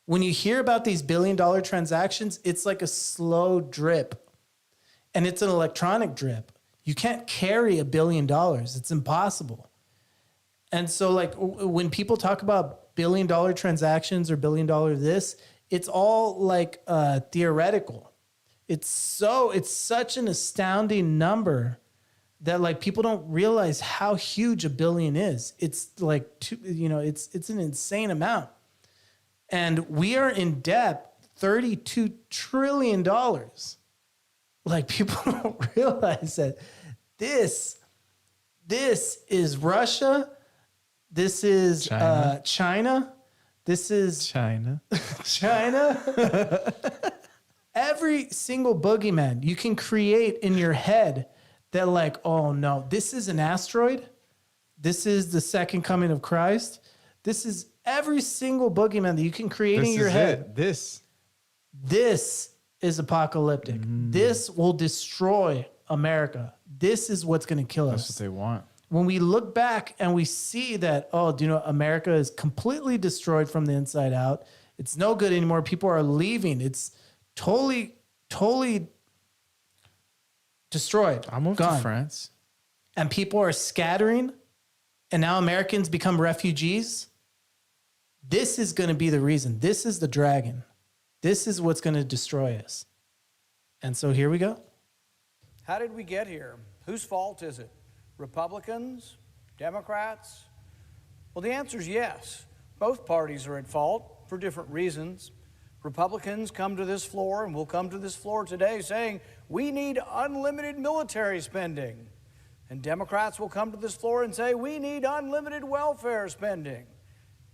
When you hear about these $1 billion transactions, it's like a slow drip, and it's an electronic drip. You can't carry $1 billion. It's impossible. And so like when people talk about billion-dollar transactions or billion-dollar this, it's all like theoretical. It's such an astounding number that like people don't realize how huge a billion is. It's like it's an insane amount. And we are in debt $32 trillion. Like people don't realize that this is Russia. This is China. This is China. China. Every single boogeyman you can create in your head that like, oh no, this is an asteroid. This is the second coming of Christ. This is every single boogeyman that you can create in your head. This is apocalyptic. This will destroy America. This is what's going to kill us. That's what they want. When we look back and we see that, oh, do you know, America is completely destroyed from the inside out. It's no good anymore. People are leaving. It's totally destroyed. I moved to France. And people are scattering. And now Americans become refugees. This is going to be the reason. This is the dragon. This is what's going to destroy us. And so here we go. How did we get here? Whose fault is it? Republicans? Democrats? Well, the answer is yes. Both parties are at fault for different reasons. Republicans come to this floor, and will come to this floor today saying, we need unlimited military spending. And Democrats will come to this floor and say, we need unlimited welfare spending.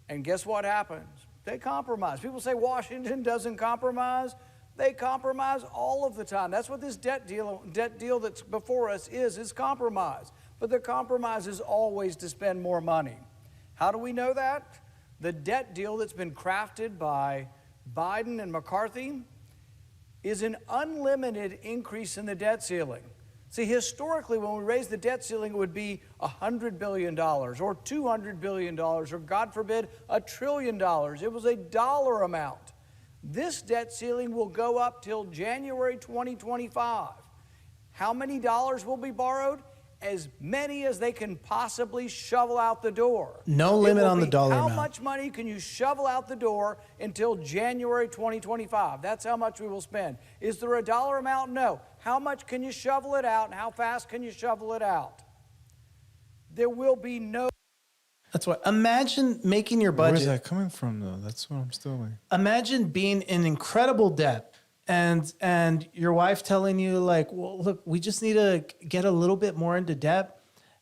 And guess what happens? They compromise. People say Washington doesn't compromise. They compromise all of the time. That's what this debt deal that's before us is compromise. But the compromise is always to spend more money. How do we know that? The debt deal that's been crafted by Biden and McCarthy is an unlimited increase in the debt ceiling. See, historically, when we raised the debt ceiling, it would be $100 billion or $200 billion or, God forbid, $1 trillion. It was a dollar amount. This debt ceiling will go up till January 2025. How many dollars will be borrowed? As many as they can possibly shovel out the door. No limit on the dollar amount. How much money can you shovel out the door until January 2025? That's how much we will spend. Is there a dollar amount? No. How much can you shovel it out, and how fast can you shovel it out? There will be no... That's what. Imagine making your budget. Where's that coming from, though? That's what I'm still like. Imagine being in incredible debt and your wife telling you like, well, look, we just need to get a little bit more into debt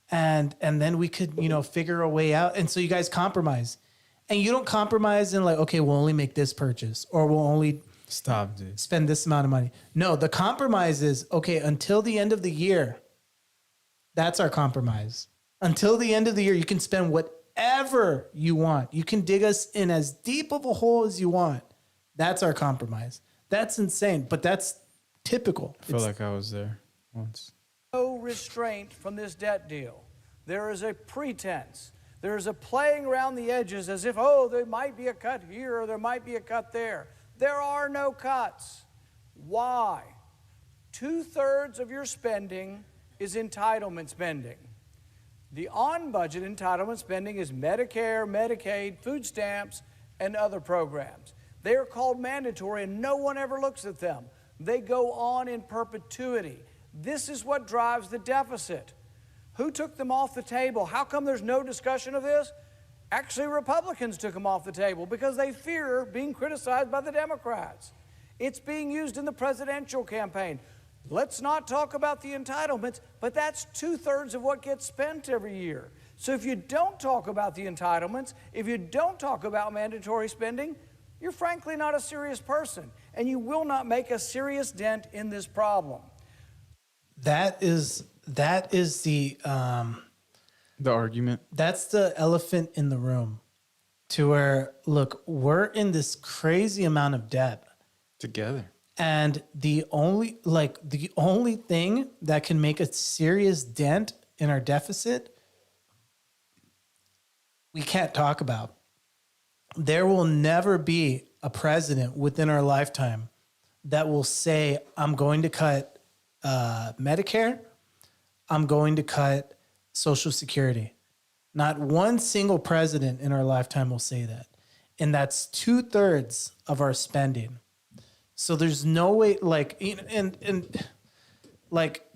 and then we could, figure a way out. And so you guys compromise. And you don't compromise in like, okay, we'll only make this purchase or we'll only spend this amount of money. No, the compromise is, okay, until the end of the year, that's our compromise. Until the end of the year, you can spend whatever you want. You can dig us in as deep of a hole as you want. That's our compromise. That's insane, but that's typical. I feel like I was there once. No restraint from this debt deal. There is a pretense. There is a playing around the edges as if, oh, there might be a cut here or there might be a cut there. There are no cuts. Why? 2/3 of your spending is entitlement spending. The on-budget entitlement spending is Medicare, Medicaid, food stamps, and other programs. They are called mandatory, and no one ever looks at them. They go on in perpetuity. This is what drives the deficit. Who took them off the table? How come there's no discussion of this? Actually, Republicans took them off the table because they fear being criticized by the Democrats. It's being used in the presidential campaign. Let's not talk about the entitlements, but that's 2/3 of what gets spent every year. So if you don't talk about the entitlements, if you don't talk about mandatory spending, you're frankly not a serious person, and you will not make a serious dent in this problem. That is the argument. That's the elephant in the room. To where, look, we're in this crazy amount of debt together. And the only thing that can make a serious dent in our deficit, we can't talk about. There will never be a president within our lifetime that will say, I'm going to cut Medicare, I'm going to cut Social Security. Not one single president in our lifetime will say that. And that's 2/3 of our spending. So there's no way, like, and like,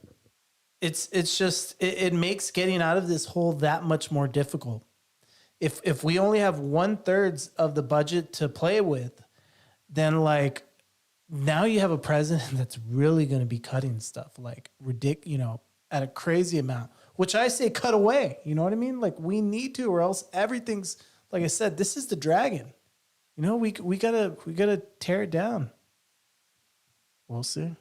it's just, it makes getting out of this hole that much more difficult. If we only have 1/3 of the budget to play with, then like, now you have a president that's really going to be cutting stuff like ridiculous, at a crazy amount, which I say cut away. You know what I mean? Like, we need to, or else everything's, like I said, this is the dragon. We gotta tear it down. We'll see.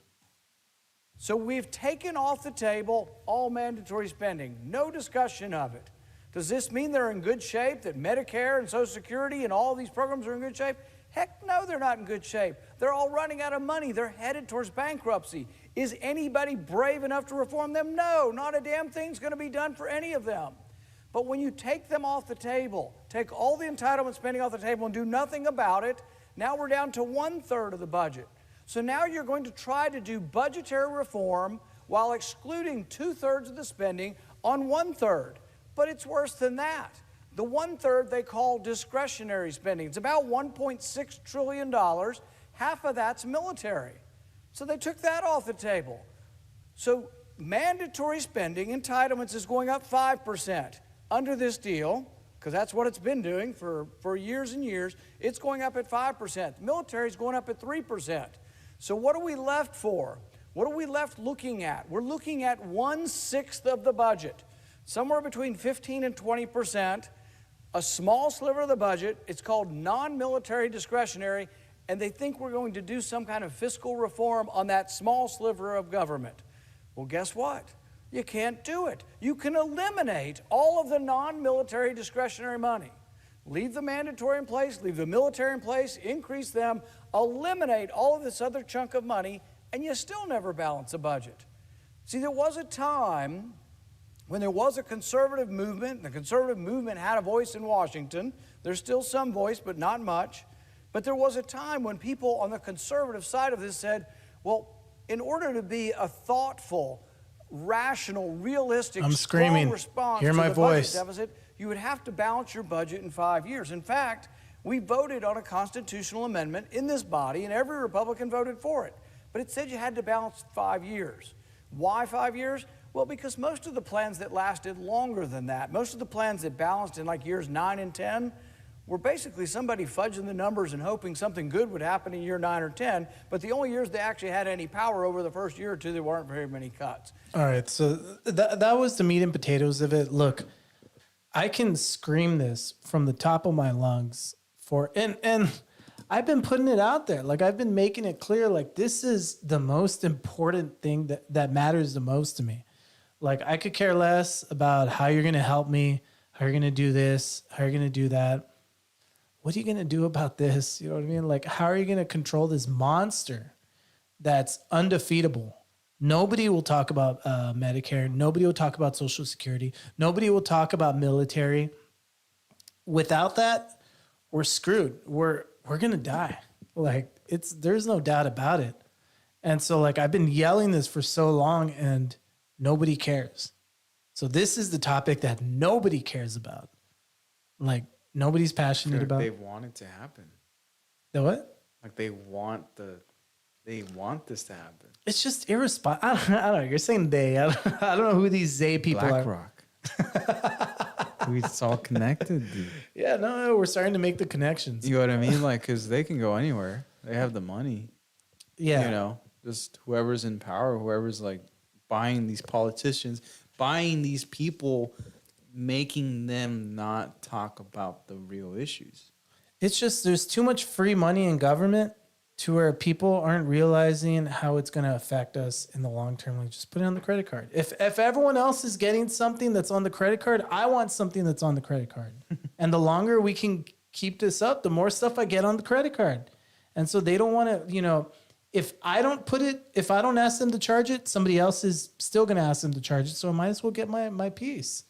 So we've taken off the table all mandatory spending. No discussion of it. Does this mean they're in good shape, that Medicare and Social Security and all these programs are in good shape? Heck no, they're not in good shape. They're all running out of money. They're headed towards bankruptcy. Is anybody brave enough to reform them? No, not a damn thing's going to be done for any of them. But when you take them off the table, take all the entitlement spending off the table and do nothing about it, now we're down to 1/3 of the budget. So now you're going to try to do budgetary reform while excluding 2/3 of the spending on 1/3. But it's worse than that. The 1/3 they call discretionary spending. It's about $1.6 trillion. Half of that's military. So they took that off the table. So mandatory spending, entitlements, is going up 5% under this deal, because that's what it's been doing for years and years. It's going up at 5%. The military is going up at 3%. So what are we left for? What are we left looking at? We're looking at 1/6 of the budget, somewhere between 15 and 20%. A small sliver of the budget. It's called non-military discretionary, and they think we're going to do some kind of fiscal reform on that small sliver of government. Well, guess what? You can't do it. You can eliminate all of the non-military discretionary money. Leave the mandatory in place, leave the military in place, increase them, eliminate all of this other chunk of money, and you still never balance a budget. See, there was a time when there was a conservative movement, and the conservative movement had a voice in Washington. There's still some voice, but not much. But there was a time when people on the conservative side of this said, well, in order to be a thoughtful, rational, realistic, strong response to the budget deficit, you would have to balance your budget in 5 years. In fact, we voted on a constitutional amendment in this body, and every Republican voted for it. But it said you had to balance 5 years. Why 5 years? Well, because most of the plans that lasted longer than that, most of the plans that balanced in like years 9 and 10, were basically somebody fudging the numbers and hoping something good would happen in year 9 or 10, but the only years they actually had any power over the first year or two, there weren't very many cuts. All right, so that was the meat and potatoes of it. Look, I can scream this from the top of my lungs and I've been putting it out there. Like, I've been making it clear, like, this is the most important thing that matters the most to me. Like, I could care less about how you're going to help me, how you're going to do this, how you're going to do that. What are you going to do about this? You know what I mean? Like, how are you going to control this monster that's undefeatable? Nobody will talk about Medicare. Nobody will talk about Social Security. Nobody will talk about military. Without that, we're screwed. We're going to die. Like, there's no doubt about it. And so, like, I've been yelling this for so long, and nobody cares. So this is the topic that nobody cares about. Like, nobody's passionate about. They want it to happen. The what? Like, they want this to happen. It's just irresponsible. I don't know. You're saying they. I don't know who these they people are. BlackRock. It's all connected, dude. Yeah, no, we're starting to make the connections. You know what I mean? Like, because they can go anywhere. They have the money. Yeah. You know, just whoever's in power, whoever's like buying these politicians, buying these people, making them not talk about the real issues. It's just there's too much free money in government to where people aren't realizing how it's going to affect us in the long term. Like, just put it on the credit card. If everyone else is getting something that's on the credit card, I want something that's on the credit card. And the longer we can keep this up, the more stuff I get on the credit card. And so they don't want to, you know, if I don't ask them to charge it, somebody else is still going to ask them to charge it. So I might as well get my piece.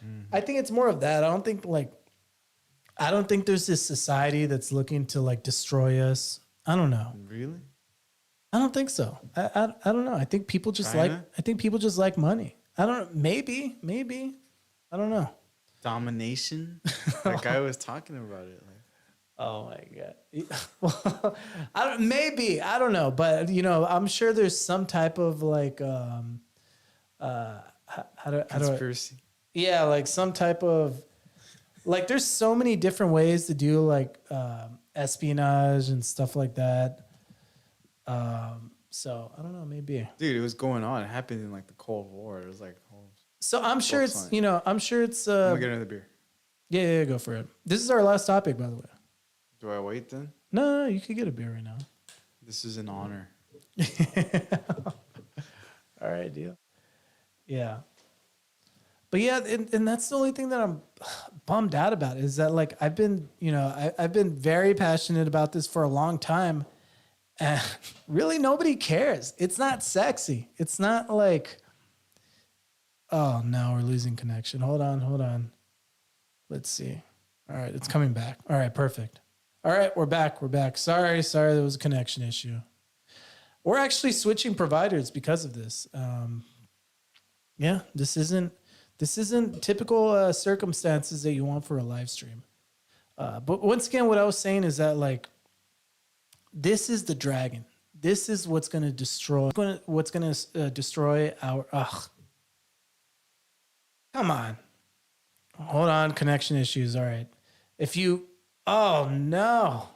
Mm-hmm. I think it's more of that. I don't think there's this society that's looking to like destroy us. I don't know. Really? I don't think so. I don't know. I think people just like money. I don't know. Maybe. I don't know. Domination? That guy was talking about it. Like, Oh my god. Maybe I don't know, but I'm sure there's some type of like how do I, conspiracy. yeah, like some type of like there's so many different ways to do like espionage and stuff like that. So I don't know, maybe. Dude, it was going on. It happened in like the Cold War. It was like, So I'm sure it's sign. I'm sure it's I'm gonna get another beer. yeah, go for it. This is our last topic, by the way. Do I wait then? No, you could get a beer right now. This is an honor. All right, deal. Yeah. But yeah, and that's the only thing that I'm bummed out about is that like I've been, I've been very passionate about this for a long time, and really nobody cares. It's not sexy. It's not like, oh no, we're losing connection. Hold on. Let's see. All right, it's coming back. All right, perfect. All right, we're back. Sorry, there was a connection issue. We're actually switching providers because of this. Yeah, this isn't typical circumstances that you want for a live stream. But once again, what I was saying is that like this is the dragon. This is what's going to destroy. What's going to destroy our. Come on. Hold on, connection issues. All right. If you. Oh no.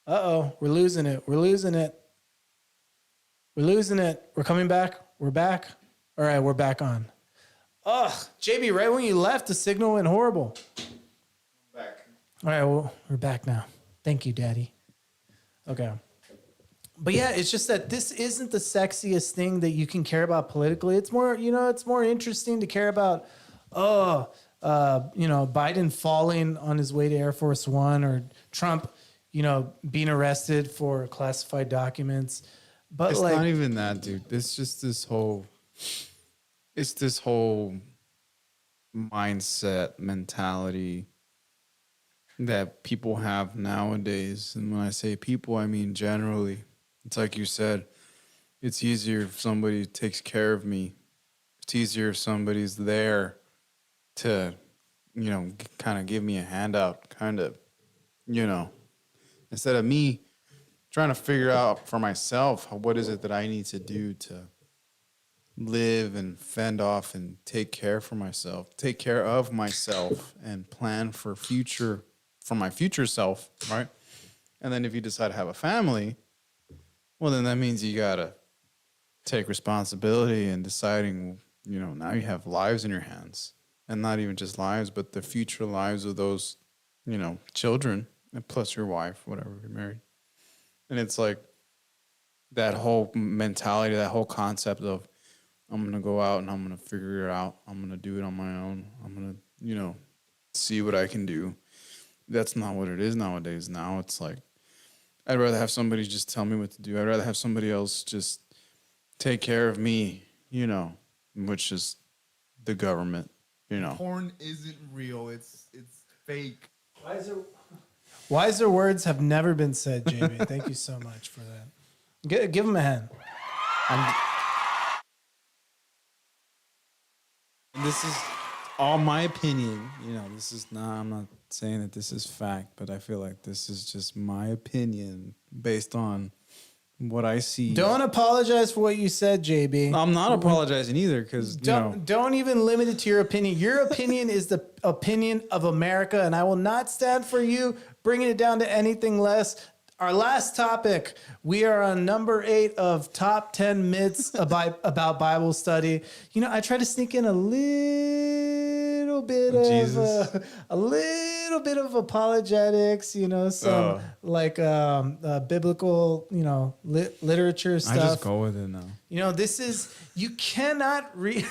We're losing it. We're coming back. We're back. All right, we're back on. Ugh, JB, right when you left, the signal went horrible. Back. All right, well, we're back now. Thank you, Daddy. Okay. But yeah, it's just that this isn't the sexiest thing that you can care about politically. It's more, it's more interesting to care about, Biden falling on his way to Air Force One or Trump, being arrested for classified documents. But It's like, not even that, dude. It's just this whole mindset, mentality that people have nowadays. And when I say people, I mean generally. It's like you said, it's easier if somebody takes care of me. It's easier if somebody's there to, kind of give me a handout, instead of me trying to figure out for myself what is it that I need to do to live and fend off and take care of myself and plan for my future self, right? And then if you decide to have a family, well, then that means you gotta take responsibility and deciding, now you have lives in your hands, and not even just lives, but the future lives of those, children, and plus your wife, whatever, you're married. And it's like that whole mentality, that whole concept of I'm going to go out and I'm going to figure it out. I'm going to do it on my own. I'm going to, see what I can do. That's not what it is nowadays. Now it's like I'd rather have somebody just tell me what to do. I'd rather have somebody else just take care of me, which is the government, Porn isn't real. It's fake. wiser words have never been said, JB. Thank you so much for that. Give him a hand. This is all my opinion. I'm not saying that this is fact, but I feel like this is just my opinion based on what I see. Don't apologize for what you said, JB. I'm not apologizing either because, Don't even limit it to your opinion. Your opinion is the opinion of America, and I will not stand for you bringing it down to anything less. Our last topic, we are on number 8 of top 10 myths about Bible study. I try to sneak in a little bit of apologetics, some biblical, literature stuff. I just go with it now. This is, you cannot read.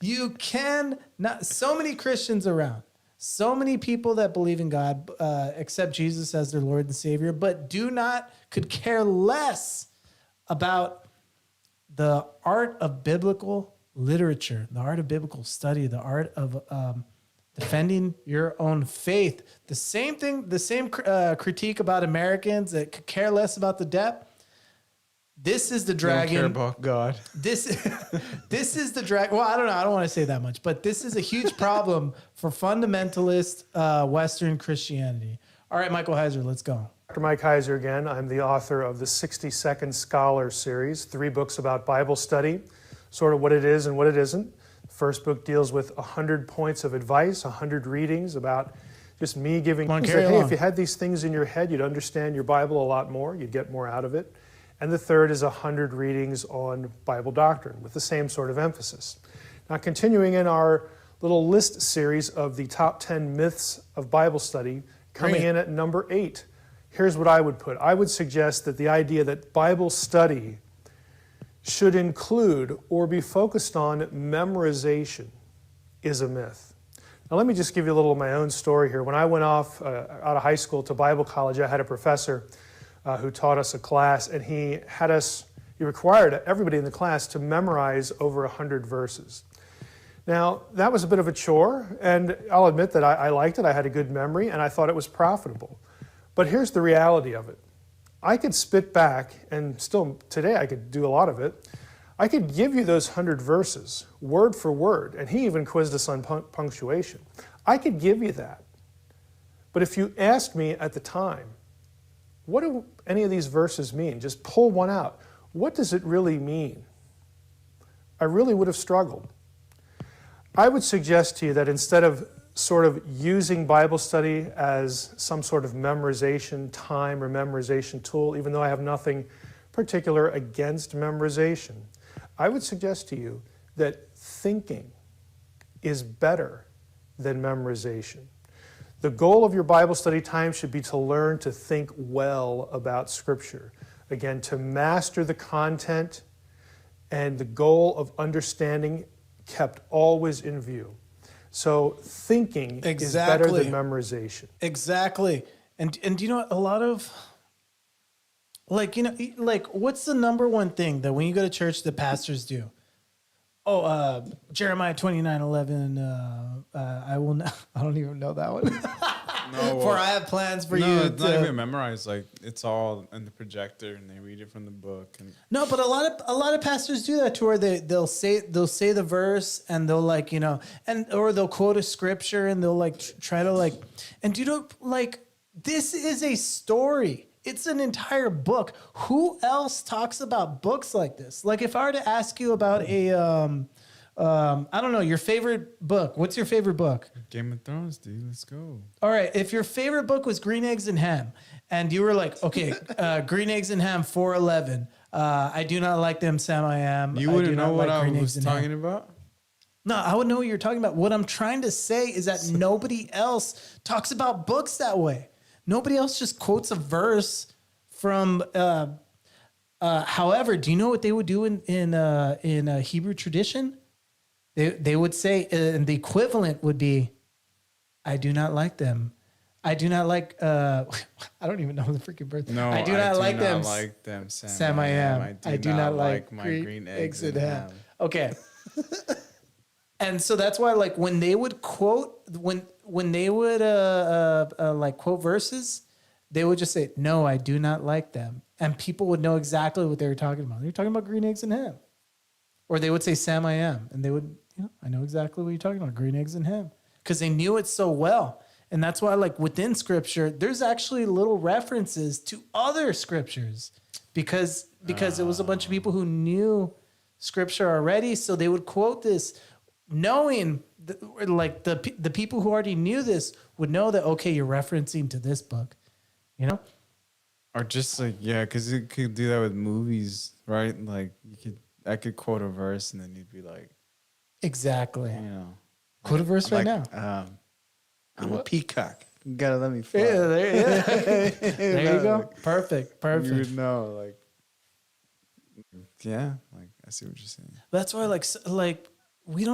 You cannot, so many Christians around. So many people that believe in God, accept Jesus as their Lord and Savior, but could care less about the art of biblical literature, the art of biblical study, the art of defending your own faith. The same thing, the same critique about Americans that could care less about the depth. This is the They don't care dragon. about God. This is the drag. Well, I don't know. I don't want to say that much, but this is a huge problem for fundamentalist Western Christianity. All right, Michael Heiser, let's go. Dr. Mike Heiser again. I'm the author of the 60-Second Scholar series, 3 books about Bible study, sort of what it is and what it isn't. The first book deals with 100 points of advice, 100 readings about just me giving. Hey, if you had these things in your head, you'd understand your Bible a lot more. You'd get more out of it. And the third is 100 readings on Bible doctrine with the same sort of emphasis. Now, continuing in our little list series of the top 10 myths of Bible study, coming in at number 8, here's what I would put. I would suggest that the idea that Bible study should include or be focused on memorization is a myth. Now, let me just give you a little of my own story here. When I went off out of high school to Bible college, I had a professor who taught us a class, and he required everybody in the class to memorize over 100 verses. Now, that was a bit of a chore, and I'll admit that I liked it. I had a good memory, and I thought it was profitable. But here's the reality of it. I could spit back, and still today I could do a lot of it. I could give you those 100 verses, word for word, and he even quizzed us on punctuation. I could give you that. But if you asked me at the time, what do any of these verses mean? Just pull one out. What does it really mean? I really would have struggled. I would suggest to you that instead of sort of using Bible study as some sort of memorization time or memorization tool, even though I have nothing particular against memorization, I would suggest to you that thinking is better than memorization. The goal of your Bible study time should be to learn to think well about Scripture. Again, to master the content and the goal of understanding kept always in view. So thinking is better than memorization. Exactly. And you know, a lot of, what's the number one thing that when you go to church, the pastors do? Oh, Jeremiah 29:11. I will not. I don't even know that one. No, For I have plans for you. It's not even memorized. Like it's all in the projector, and they read it from the book. And No, but a lot of pastors do that to where they'll say the verse and they'll or they'll quote a scripture and they'll try to and you know this is a story. It's an entire book. Who else talks about books like this? Like if I were to ask you about a I don't know, your favorite book. What's your favorite book? Game of Thrones, dude. Let's go. All right. If your favorite book was Green Eggs and Ham, and you were like, okay, Green Eggs and Ham 411. I do not like them, Sam I am. You wouldn't know what I was talking about? No, I would know what you're talking about. What I'm trying to say is that nobody else talks about books that way. Nobody else just quotes a verse from. However, do you know what they would do in Hebrew tradition? They would say, and the equivalent would be, I do not like them. I do not like. I don't even know the freaking verse. No, I do not like them. Like them, Sam I am. I do not like my green eggs and ham. Okay. And so that's why, when they would quote, when they would quote verses, they would just say, "No, I do not like them," and people would know exactly what they were talking about. They're talking about green eggs and ham, or they would say, "Sam I am," and they would, I know exactly what you're talking about, green eggs and ham, because they knew it so well. And that's why, within Scripture, there's actually little references to other scriptures, because it was a bunch of people who knew Scripture already, so they would quote this, knowing the people who already knew this would know that, okay, you're referencing to this book, Or just because you could do that with movies, right? I could quote a verse and then you'd be like, exactly, quote a verse right now. I'm a peacock. You gotta let me fly. Yeah, there you go. Perfect. You would know, I see what you're saying. That's why, we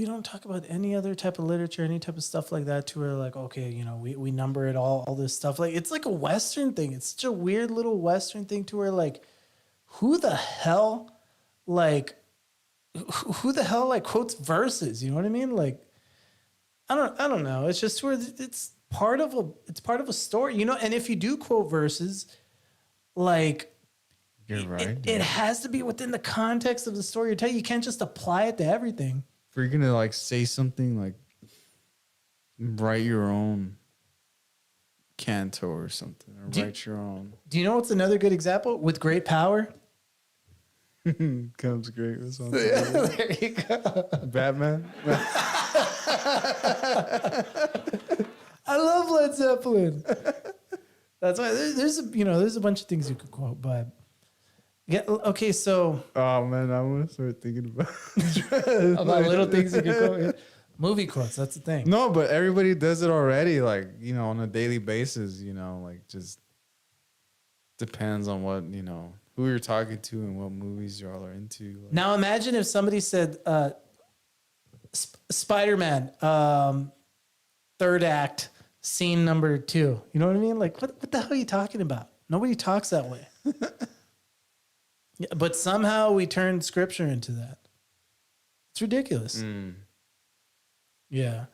don't talk about any other type of literature, any type of stuff like that, to where okay, we number it all this stuff. It's like a Western thing. It's such a weird little Western thing to where who the hell quotes verses? You know what I mean? I don't know. It's just where it's part of a story, And if you do quote verses, You're right. It has to be within the context of the story you're telling. You can't just apply it to everything. If you're gonna like say something, like write your own canto or something, or write your own. Do you know what's another good example? With great power comes great responsibility. Yeah, there you go. Batman. I love Led Zeppelin. That's why there's a bunch of things you could quote, but yeah. Okay, so Oh man, I want to start thinking about little things you could quote. Yeah. Movie quotes. That's the thing. No, but everybody does it already, like, on a daily basis, like just depends on what, who you're talking to and what movies y'all are into. Like, Now imagine if somebody said Spider-Man, third act, scene number 2. You know what I mean? Like, what the hell are you talking about? Nobody talks that way. Yeah, but somehow we turned scripture into that. It's ridiculous. Yeah.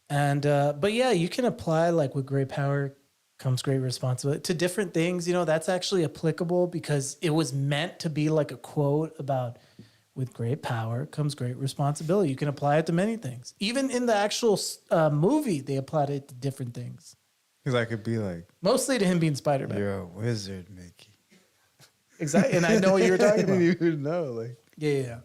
And, but yeah, you can apply like with great power comes great responsibility to different things. That's actually applicable because it was meant to be like a quote about with great power comes great responsibility. You can apply it to many things. Even in the actual movie, they applied it to different things. because I could be like, Mostly to him being Spider-Man. you're a wizard, Mickey. Exactly. And I know what you were talking about. You would know, like. Yeah.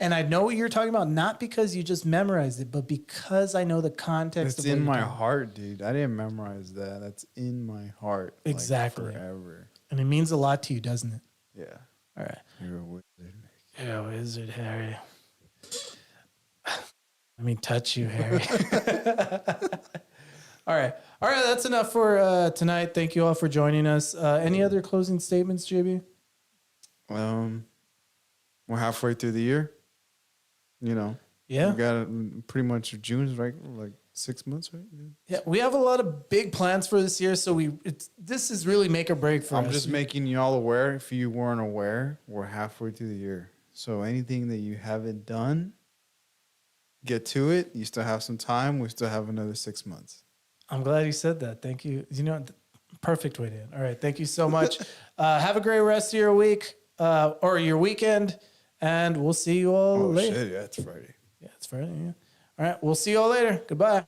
And I know what you're talking about, not because you just memorized it, but because I know the context It's of what in you're my talking about. heart, dude. I didn't memorize that. That's in my heart. like, Exactly. forever. And it means a lot to you, doesn't it? Yeah. All right. You're a wizard, Mickey. Yeah, Wizard Harry. Let me touch you, Harry. All right. All right. That's enough for tonight. Thank you all for joining us. Any other closing statements, JB? We're halfway through the year. Yeah. We got pretty much June's right, like 6 months, right? Yeah. We have a lot of big plans for this year. So this is really make or break for us. I'm just making y'all aware. If you weren't aware, we're halfway through the year. So anything that you haven't done, get to it. You still have some time. We still have another 6 months. I'm glad you said that. Thank you. Perfect way to end. All right. Thank you so much. Have a great rest of your week or your weekend. And we'll see you all later. Shit, yeah, it's Friday. Yeah, it's Friday. Yeah. All right. We'll see you all later. Goodbye.